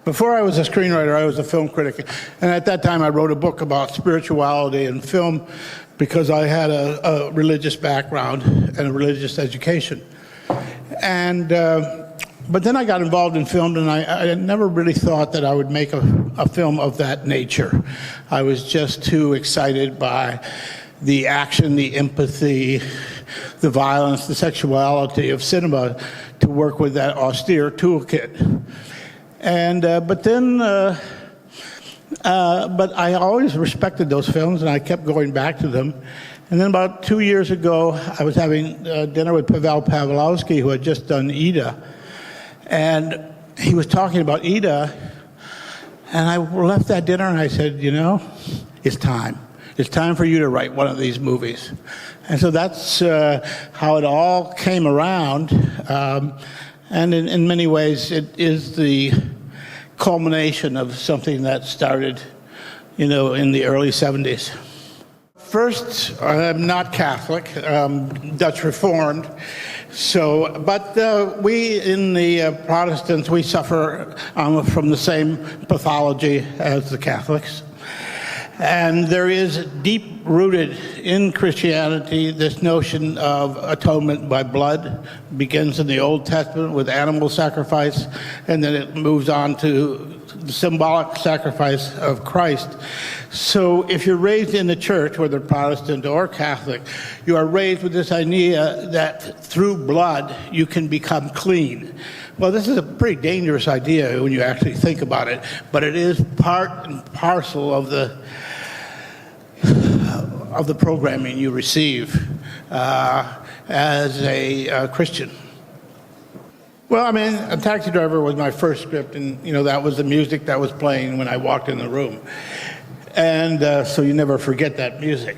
Before I was a screenwriter, I was a film critic. And at that time, I wrote a book about spirituality and film because I had a religious background and a religious education. And but then I got involved in film, and I never really thought that I would make a film of that nature. I was just too excited by the action, the empathy, the violence, the sexuality of cinema to work with that austere toolkit. And but I always respected those films, and I kept going back to them. And then about 2 years ago, I was having dinner with Pavel Pawlowski, who had just done Ida. And he was talking about Ida, and I left that dinner and I said, you know, it's time. It's time for you to write one of these movies. And so that's how it all came around. And in many ways, it is the culmination of something that started, you know, in the early 70s. First, I'm not Catholic, Dutch Reformed. So, but we in the Protestants, we suffer from the same pathology as the Catholics. And there is deep-rooted in Christianity this notion of atonement by blood. It begins in the Old Testament with animal sacrifice, and then it moves on to the symbolic sacrifice of Christ. So if you're raised in the church, whether Protestant or Catholic, you are raised with this idea that through blood you can become clean. Well, this is a pretty dangerous idea when you actually think about it, but it is part and parcel of the programming you receive as a Christian. Well, I mean, A Taxi Driver was my first script, and you know that was the music that was playing when I walked in the room, and so you never forget that music.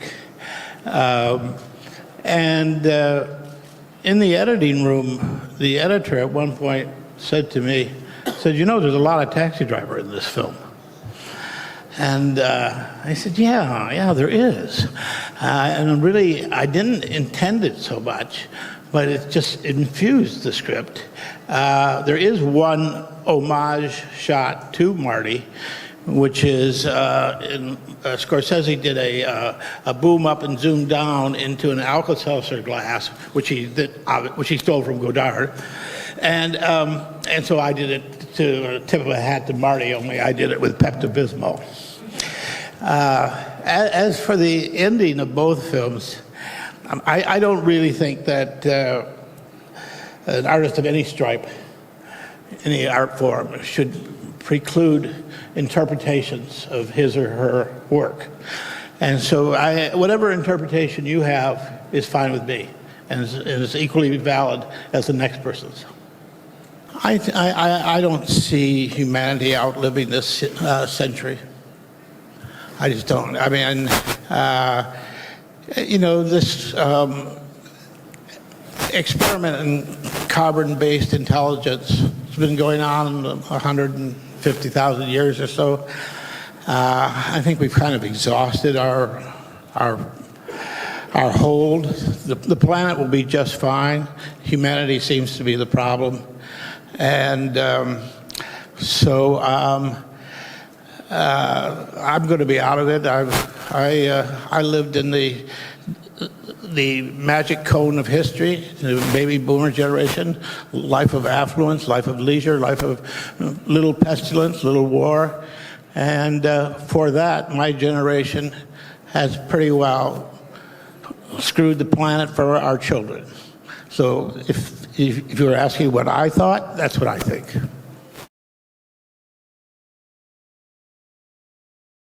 In the editing room, the editor at one point said to me, you know, there's a lot of Taxi Driver in this film. And I said, yeah, there is. And really, I didn't intend it so much, but it just infused the script. There is one homage shot to Marty, which is Scorsese did a boom up and zoom down into an Alka-Seltzer glass, which he stole from Godard, and so I did it to tip of a hat to Marty. Only I did it with Pepto-Bismol. As for the ending of both films, I don't really think that an artist of any stripe, any art form, should preclude interpretations of his or her work. And so whatever interpretation you have is fine with me, and is equally valid as the next person's. I don't see humanity outliving this century. I just don't. I mean, you know, this experiment in carbon-based intelligence has been going on 150,000 years or so. I think we've kind of exhausted our hold. The planet will be just fine. Humanity seems to be the problem, and so I'm going to be out of it. I lived in the magic cone of history, the baby boomer generation, life of affluence, life of leisure, life of little pestilence, little war. And for that, my generation has pretty well screwed the planet for our children. So if you were asking what I thought, that's what I think.